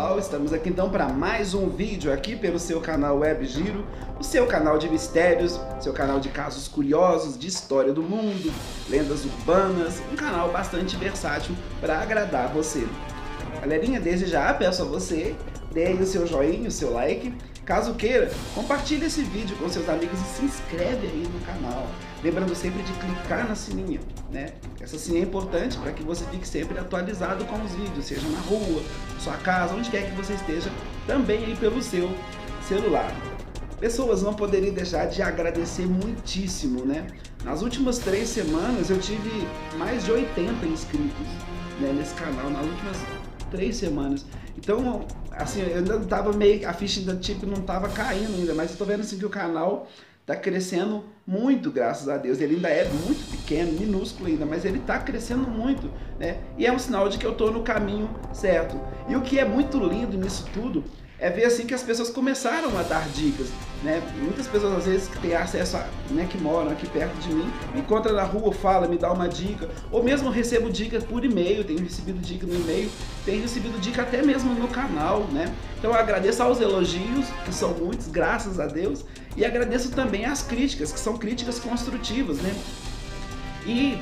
pessoal, estamos aqui então para mais um vídeo aqui pelo seu canal Web Giro, o seu canal de mistérios, seu canal de casos curiosos, de história do mundo, lendas urbanas, um canal bastante versátil para agradar você. Galerinha, desde já peço a você, dê aí o seu joinha, o seu like. Caso queira, compartilhe esse vídeo com seus amigos e se inscreve aí no canal. Lembrando sempre de clicar na sininha, né? Essa sininha é importante para que você fique sempre atualizado com os vídeos, seja na rua, sua casa, onde quer que você esteja, também aí pelo seu celular. Pessoas, não poderia deixar de agradecer muitíssimo, né? Nas últimas 3 semanas eu tive mais de 80 inscritos, né, nesse canal, nas últimas 3 semanas. Então, assim, eu ainda tava meio, a ficha ainda tipo não tava caindo ainda, mas eu tô vendo assim que o canal tá crescendo muito, graças a Deus. Ele ainda é muito pequeno, minúsculo ainda, mas ele tá crescendo muito, né? E é um sinal de que eu tô no caminho certo. E o que é muito lindo nisso tudo é ver assim que as pessoas começaram a dar dicas, né? Muitas pessoas às vezes que têm acesso a, né, que moram aqui perto de mim, me encontram na rua, fala, me dá uma dica, ou mesmo eu recebo dicas por e-mail, tenho recebido dica no e-mail, tenho recebido dica até mesmo no canal, né? Então eu agradeço aos elogios, que são muitos, graças a Deus, e agradeço também às críticas, que são críticas construtivas, né? E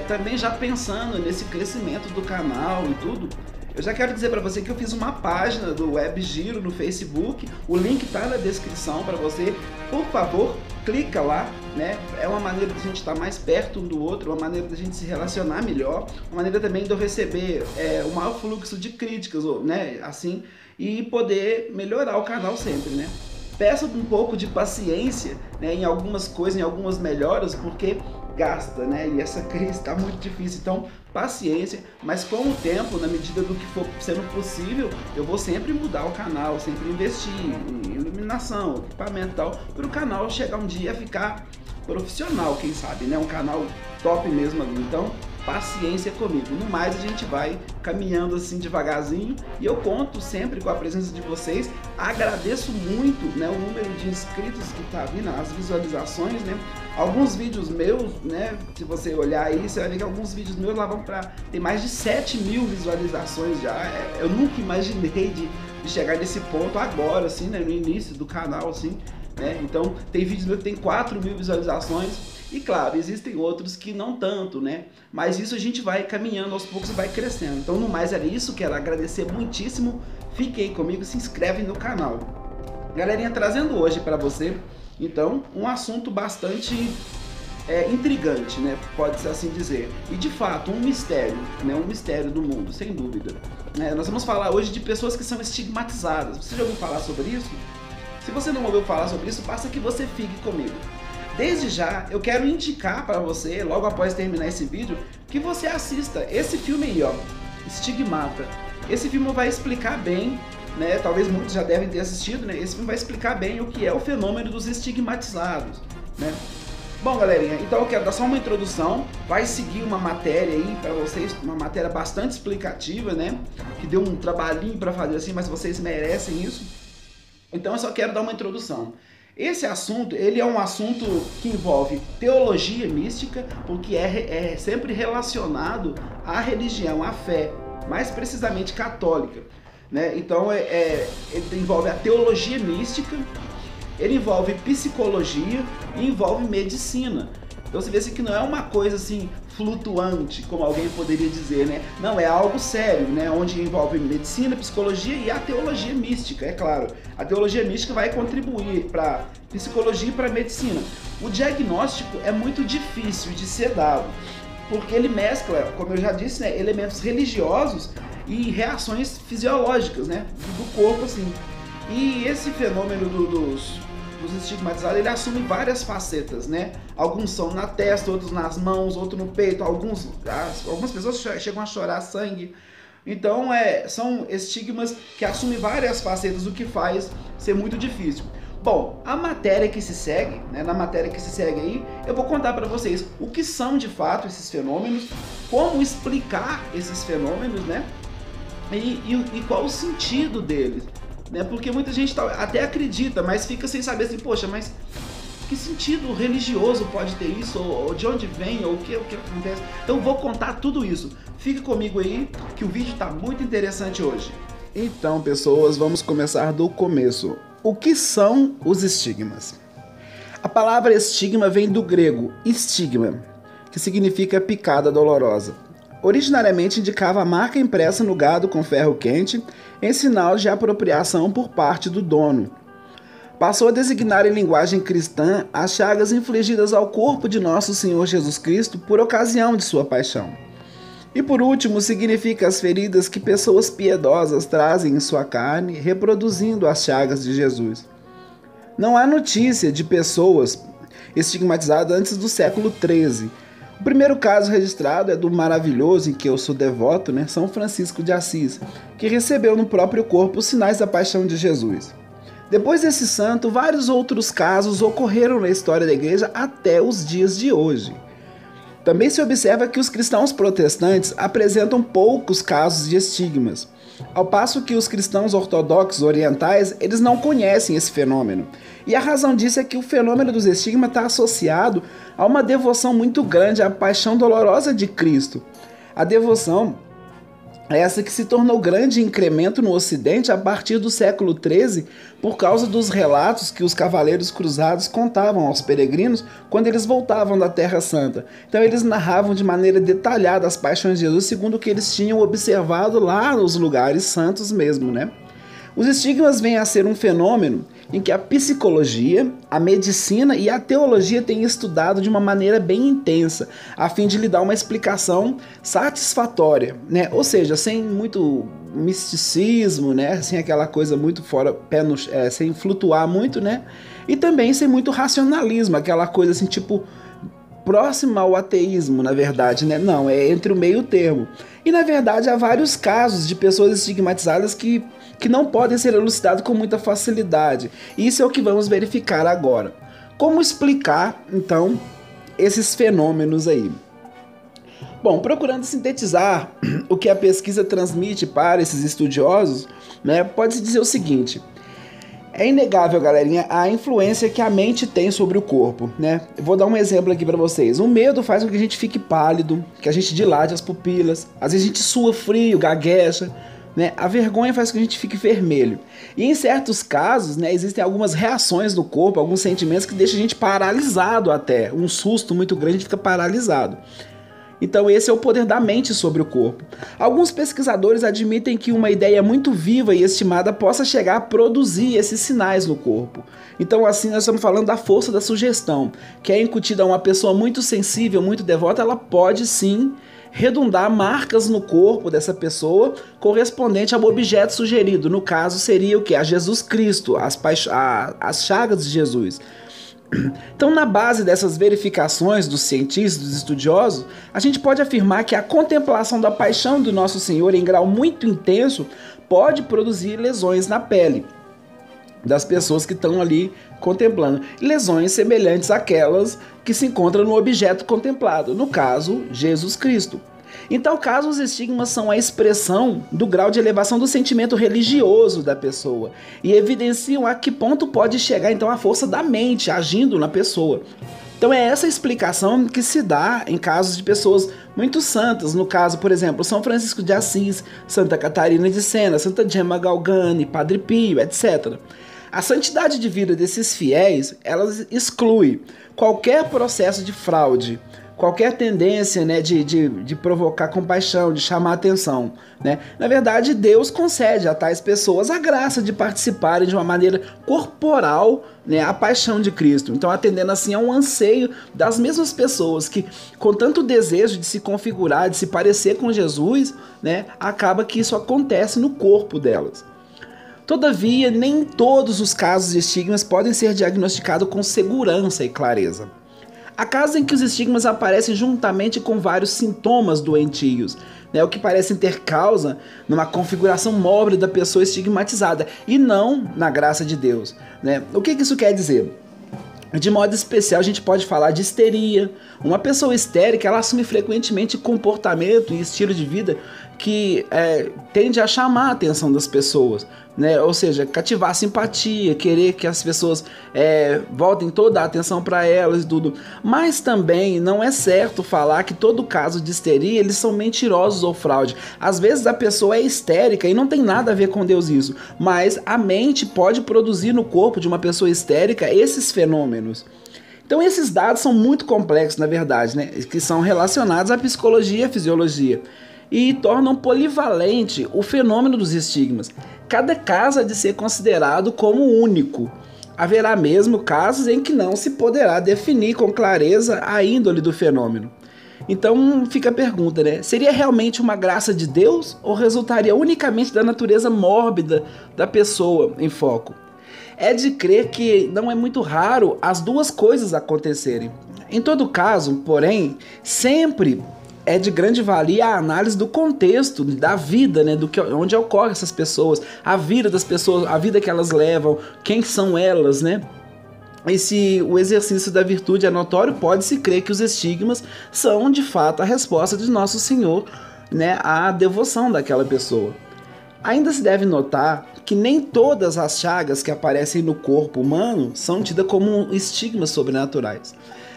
também já pensando nesse crescimento do canal e tudo, eu já quero dizer para você que eu fiz uma página do Web Giro no Facebook, o link está na descrição para você, por favor, clica lá, né? É uma maneira de a gente estar mais perto um do outro, uma maneira de a gente se relacionar melhor, uma maneira também de eu receber o maior fluxo de críticas, né? Assim, e poder melhorar o canal sempre, né? Peço um pouco de paciência, né, em algumas coisas, em algumas melhoras, porque gasta, né? E essa crise está muito difícil, então paciência, mas com o tempo, na medida do que for sendo possível, eu vou sempre mudar o canal, sempre investir em iluminação, equipamento e tal, para o canal chegar um dia a ficar profissional, quem sabe, né? Um canal top mesmo ali. Então, paciência comigo. No mais, a gente vai caminhando assim devagarzinho e eu conto sempre com a presença de vocês. Agradeço muito, né, o número de inscritos que está vindo, as visualizações, né? Alguns vídeos meus, né, se você olhar aí, você vai ver que alguns vídeos meus lá vão para ter mais de 7.000 visualizações já. Eu nunca imaginei de chegar nesse ponto agora, assim, né, no início do canal, assim, né? Então, tem vídeos meus que tem 4.000 visualizações. E claro, existem outros que não tanto, né? Mas isso a gente vai caminhando aos poucos e vai crescendo. Então, no mais era isso, quero agradecer muitíssimo. Fique aí comigo, se inscreve no canal. Galerinha, trazendo hoje para você, então, um assunto bastante intrigante, né? Pode-se assim dizer. E de fato, um mistério, né? Um mistério do mundo, sem dúvida. Nós vamos falar hoje de pessoas que são estigmatizadas. Você já ouviu falar sobre isso? Se você não ouviu falar sobre isso, basta que você fique comigo. Desde já, eu quero indicar para você, logo após terminar esse vídeo, que você assista esse filme aí, ó, Estigmata. Esse filme vai explicar bem, né, talvez muitos já devem ter assistido, né, esse filme vai explicar bem o que é o fenômeno dos estigmatizados, né. Bom, galerinha, então eu quero dar só uma introdução, vai seguir uma matéria aí para vocês, uma matéria bastante explicativa, né, que deu um trabalhinho para fazer assim, mas vocês merecem isso. Então eu só quero dar uma introdução. Esse assunto, ele é um assunto que envolve teologia mística, porque é sempre relacionado à religião, à fé, mais precisamente católica, né? Então, ele envolve a teologia mística, ele envolve psicologia e envolve medicina. Então você vê assim que não é uma coisa assim flutuante, como alguém poderia dizer, né? Não, é algo sério, né? Onde envolve medicina, psicologia e a teologia mística, é claro. A teologia mística vai contribuir para psicologia e para medicina. O diagnóstico é muito difícil de ser dado, porque ele mescla, como eu já disse, né, elementos religiosos e reações fisiológicas, né, do corpo, assim. E esse fenômeno dos estigmatizados, ele assume várias facetas, né? Alguns são na testa, outros nas mãos, outros no peito, algumas pessoas chegam a chorar sangue. Então, são estigmas que assumem várias facetas, o que faz ser muito difícil. Bom, a matéria que se segue, né, na matéria que se segue aí, eu vou contar para vocês o que são de fato esses fenômenos, como explicar esses fenômenos, né? E qual o sentido deles. Né? Porque muita gente até acredita, mas fica sem saber assim, poxa, mas que sentido religioso pode ter isso, ou de onde vem, ou o que acontece. Então vou contar tudo isso. Fique comigo aí, que o vídeo está muito interessante hoje. Então, pessoas, vamos começar do começo. O que são os estigmas? A palavra estigma vem do grego estigma, que significa picada dolorosa. Originariamente indicava a marca impressa no gado com ferro quente, em sinal de apropriação por parte do dono. Passou a designar em linguagem cristã as chagas infligidas ao corpo de nosso Senhor Jesus Cristo por ocasião de sua paixão. E por último, significa as feridas que pessoas piedosas trazem em sua carne, reproduzindo as chagas de Jesus. Não há notícia de pessoas estigmatizadas antes do século XIII. O primeiro caso registrado é do maravilhoso, em que eu sou devoto, São Francisco de Assis, que recebeu no próprio corpo os sinais da paixão de Jesus. Depois desse santo, vários outros casos ocorreram na história da igreja até os dias de hoje. Também se observa que os cristãos protestantes apresentam poucos casos de estigmas, ao passo que os cristãos ortodoxos orientais, eles não conhecem esse fenômeno. E a razão disso é que o fenômeno dos estigmas está associado a uma devoção muito grande à paixão dolorosa de Cristo. A devoção é essa que se tornou grande incremento no Ocidente a partir do século XIII, por causa dos relatos que os cavaleiros cruzados contavam aos peregrinos quando eles voltavam da Terra Santa. Então eles narravam de maneira detalhada as paixões de Jesus, segundo o que eles tinham observado lá nos lugares santos mesmo, Os estigmas vêm a ser um fenômeno em que a psicologia, a medicina e a teologia têm estudado de uma maneira bem intensa, a fim de lhe dar uma explicação satisfatória, Ou seja, sem muito misticismo, sem aquela coisa muito fora, sem flutuar muito, E também sem muito racionalismo, aquela coisa assim, tipo, próxima ao ateísmo, na verdade, Não, é entre o meio termo. E, na verdade, há vários casos de pessoas estigmatizadas que não podem ser elucidados com muita facilidade. Isso é o que vamos verificar agora. Como explicar, então, esses fenômenos aí? Bom, procurando sintetizar o que a pesquisa transmite para esses estudiosos, pode-se dizer o seguinte: é inegável, galerinha, a influência que a mente tem sobre o corpo, Eu vou dar um exemplo aqui para vocês. O medo faz com que a gente fique pálido, que a gente dilate as pupilas, às vezes a gente sua frio, gagueja, A vergonha faz com que a gente fique vermelho. E em certos casos, existem algumas reações no corpo, alguns sentimentos que deixam a gente paralisado até. Um susto muito grande, a gente fica paralisado. Então esse é o poder da mente sobre o corpo. Alguns pesquisadores admitem que uma ideia muito viva e estimada possa chegar a produzir esses sinais no corpo. Então assim nós estamos falando da força da sugestão, que é incutida a uma pessoa muito sensível, muito devota, ela pode sim redundar marcas no corpo dessa pessoa correspondente ao objeto sugerido. No caso seria o que? A Jesus Cristo, as chagas de Jesus. Então, na base dessas verificações dos cientistas, dos estudiosos, a gente pode afirmar que a contemplação da paixão do nosso Senhor em grau muito intenso pode produzir lesões na pele das pessoas que estão ali contemplando. Lesões semelhantes àquelas que se encontram no objeto contemplado, no caso, Jesus Cristo. Em tal caso, os estigmas são a expressão do grau de elevação do sentimento religioso da pessoa e evidenciam a que ponto pode chegar então a força da mente agindo na pessoa. Então é essa explicação que se dá em casos de pessoas muito santas, no caso, por exemplo, São Francisco de Assis, Santa Catarina de Sena, Santa Gemma Galgani, Padre Pio, etc. A santidade de vida desses fiéis, ela exclui qualquer processo de fraude, qualquer tendência de provocar compaixão, de chamar atenção. Na verdade, Deus concede a tais pessoas a graça de participarem de uma maneira corporal a paixão de Cristo. Então, atendendo assim a um anseio das mesmas pessoas que, com tanto desejo de se configurar, de se parecer com Jesus, acaba que isso acontece no corpo delas. Todavia, nem todos os casos de estigmas podem ser diagnosticados com segurança e clareza. Há casos em que os estigmas aparecem juntamente com vários sintomas doentios, o que parecem ter causa numa configuração móvel da pessoa estigmatizada e não na graça de Deus. O que isso quer dizer? De modo especial, a gente pode falar de histeria. Uma pessoa histérica, ela assume frequentemente comportamento e estilo de vida que tende a chamar a atenção das pessoas, né? Ou seja, cativar a simpatia, querer que as pessoas voltem toda a atenção para elas e tudo. Mas também não é certo falar que todo caso de histeria eles são mentirosos ou fraude. Às vezes a pessoa é histérica e não tem nada a ver com Deus isso, mas a mente pode produzir no corpo de uma pessoa histérica esses fenômenos. Então esses dados são muito complexos, na verdade, né? Que são relacionados à psicologia e à fisiologia, e tornam polivalente o fenômeno dos estigmas. Cada caso é de ser considerado como único. Haverá mesmo casos em que não se poderá definir com clareza a índole do fenômeno. Então fica a pergunta, né? Seria realmente uma graça de Deus ou resultaria unicamente da natureza mórbida da pessoa em foco? É de crer que não é muito raro as duas coisas acontecerem. Em todo caso, porém, sempre é de grande valia a análise do contexto, da vida, né, onde ocorrem essas pessoas, a vida das pessoas, a vida que elas levam, quem são elas, né? E se o exercício da virtude é notório, pode-se crer que os estigmas são, de fato, a resposta de Nosso Senhor, né, à devoção daquela pessoa. Ainda se deve notar que nem todas as chagas que aparecem no corpo humano são tidas como estigmas sobrenaturais.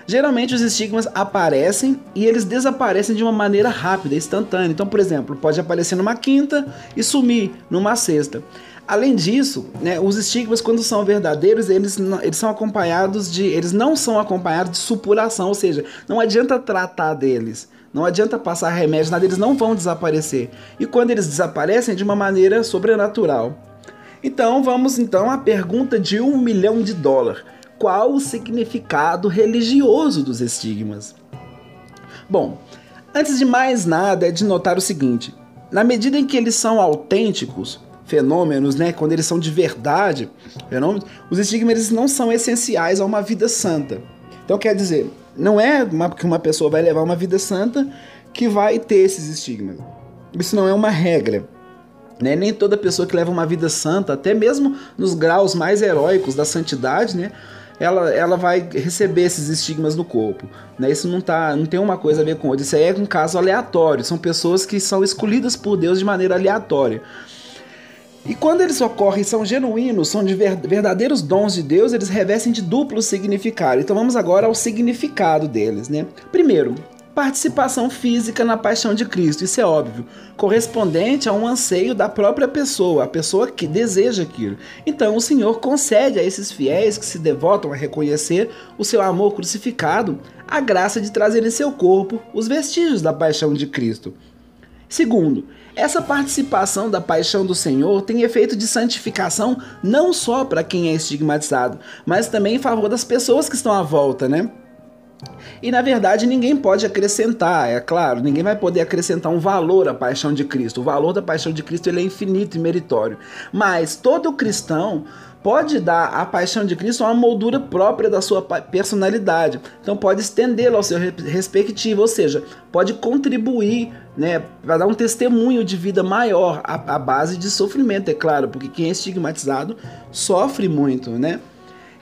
Geralmente os estigmas aparecem e eles desaparecem de uma maneira rápida, instantânea. Então, por exemplo, pode aparecer numa quinta e sumir numa sexta. Além disso, né, os estigmas, quando são verdadeiros, eles são acompanhados eles não são acompanhados de supuração, ou seja, não adianta tratar deles, não adianta passar remédio, nada, eles não vão desaparecer. E quando eles desaparecem, é de uma maneira sobrenatural. Então, vamos à pergunta de $1 milhão. Qual o significado religioso dos estigmas? Bom, antes de mais nada é de notar o seguinte: na medida em que eles são autênticos, fenômenos, né, quando eles são de verdade, fenômenos, os estigmas eles não são essenciais a uma vida santa. Então quer dizer, não é que uma pessoa vai levar uma vida santa que vai ter esses estigmas. Isso não é uma regra. Né? Nem toda pessoa que leva uma vida santa, até mesmo nos graus mais heróicos da santidade, né, ela vai receber esses estigmas no corpo. Né? Isso não tem uma coisa a ver com outra. Isso aí é um caso aleatório. São pessoas que são escolhidas por Deus de maneira aleatória. E quando eles ocorrem, são genuínos, são de verdadeiros dons de Deus, eles revestem de duplo significado. Então vamos agora ao significado deles, né? Primeiro, participação física na paixão de Cristo, isso é óbvio, correspondente a um anseio da própria pessoa, a pessoa que deseja aquilo. Então o Senhor concede a esses fiéis que se devotam a reconhecer o seu amor crucificado a graça de trazer em seu corpo os vestígios da paixão de Cristo. Segundo, essa participação da paixão do Senhor tem efeito de santificação não só para quem é estigmatizado, mas também em favor das pessoas que estão à volta, né? E na verdade ninguém pode acrescentar, é claro, ninguém vai poder acrescentar um valor à paixão de Cristo. O valor da paixão de Cristo ele é infinito e meritório. Mas todo cristão pode dar à paixão de Cristo uma moldura própria da sua personalidade. Então pode estendê-la ao seu respectivo, ou seja, pode contribuir, né, para dar um testemunho de vida maior à base de sofrimento, é claro, porque quem é estigmatizado sofre muito, né?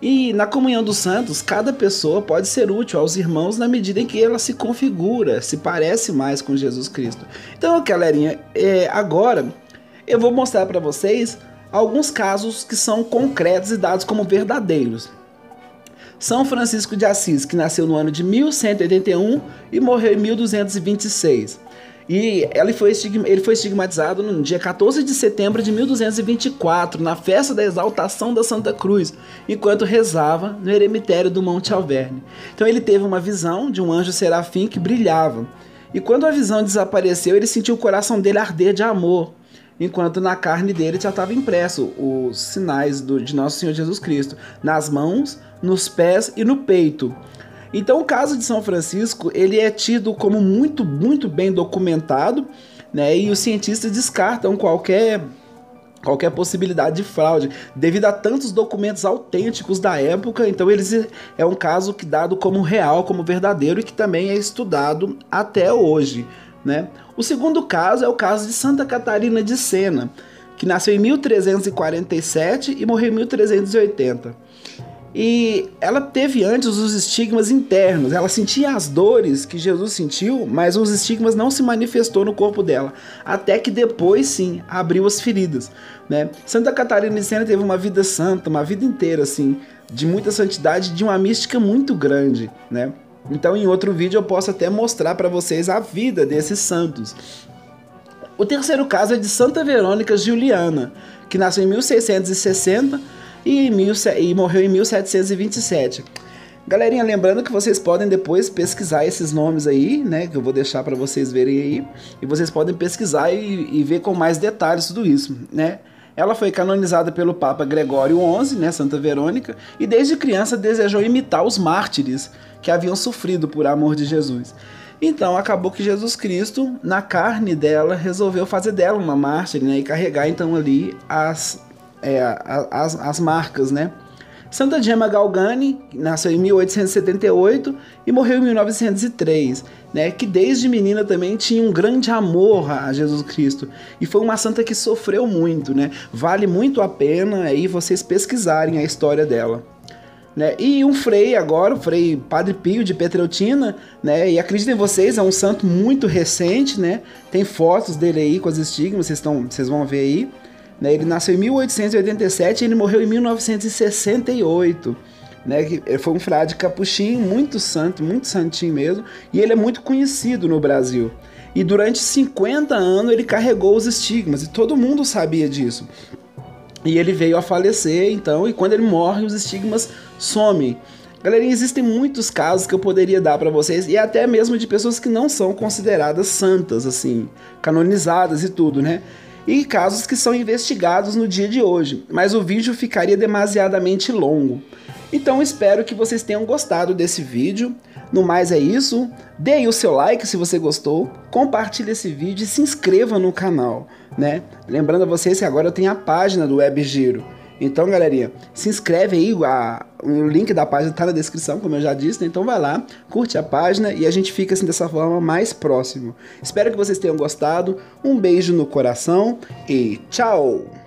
E na comunhão dos santos, cada pessoa pode ser útil aos irmãos na medida em que ela se configura, se parece mais com Jesus Cristo. Então, galerinha, agora eu vou mostrar para vocês alguns casos que são concretos e dados como verdadeiros. São Francisco de Assis, que nasceu no ano de 1181 e morreu em 1226. E ele foi estigmatizado no dia 14 de setembro de 1224, na festa da exaltação da Santa Cruz, enquanto rezava no eremitério do Monte Alverne. Então ele teve uma visão de um anjo serafim que brilhava. E quando a visão desapareceu, ele sentiu o coração dele arder de amor, enquanto na carne dele já estava impresso os sinais de Nosso Senhor Jesus Cristo, nas mãos, nos pés e no peito. Então o caso de São Francisco ele é tido como muito, muito bem documentado, né? E os cientistas descartam qualquer possibilidade de fraude, devido a tantos documentos autênticos da época. Então é um caso que dado como real, como verdadeiro, e que também é estudado até hoje, né? O segundo caso é o caso de Santa Catarina de Sena, que nasceu em 1347 e morreu em 1380. E ela teve antes os estigmas internos, ela sentia as dores que Jesus sentiu, mas os estigmas não se manifestou no corpo dela, até que depois sim, abriu as feridas, né? Santa Catarina de Siena teve uma vida santa, uma vida inteira assim, de muita santidade, de uma mística muito grande, né? Então em outro vídeo eu posso até mostrar para vocês a vida desses santos. O terceiro caso é de Santa Verônica Juliana, que nasceu em 1660 e morreu em 1727. Galerinha, lembrando que vocês podem depois pesquisar esses nomes aí, né, que eu vou deixar para vocês verem aí, e vocês podem pesquisar e ver com mais detalhes tudo isso, né? Ela foi canonizada pelo Papa Gregório XI, né, Santa Verônica, e desde criança desejou imitar os mártires que haviam sofrido por amor de Jesus. Então acabou que Jesus Cristo, na carne dela, resolveu fazer dela uma mártir, né, e carregar então ali as marcas, né? Santa Gemma Galgani nasceu em 1878 e morreu em 1903, né? Que desde menina também tinha um grande amor a Jesus Cristo e foi uma santa que sofreu muito, né? Vale muito a pena aí vocês pesquisarem a história dela. Né? E um frei agora, o frei Padre Pio de Petreutina, né? E acreditem vocês, é um santo muito recente, né? Tem fotos dele aí com as estigmas, vocês vão ver aí. Né? Ele nasceu em 1887 e ele morreu em 1968. Né? Ele foi um frade capuchinho, muito santo, muito santinho mesmo, e ele é muito conhecido no Brasil. E durante 50 anos ele carregou os estigmas, e todo mundo sabia disso. E ele veio a falecer, então, e quando ele morre, os estigmas somem. Galerinha, existem muitos casos que eu poderia dar para vocês, e até mesmo de pessoas que não são consideradas santas, assim, canonizadas e tudo, né? E casos que são investigados no dia de hoje, mas o vídeo ficaria demasiadamente longo. Então espero que vocês tenham gostado desse vídeo. No mais é isso, dê aí o seu like se você gostou, compartilhe esse vídeo e se inscreva no canal, né? Lembrando a vocês que agora eu tenho a página do Web Giro. Então, galerinha, se inscreve aí, o link da página tá na descrição, como eu já disse, né? Então vai lá, curte a página e a gente fica assim dessa forma mais próximo. Espero que vocês tenham gostado, um beijo no coração e tchau!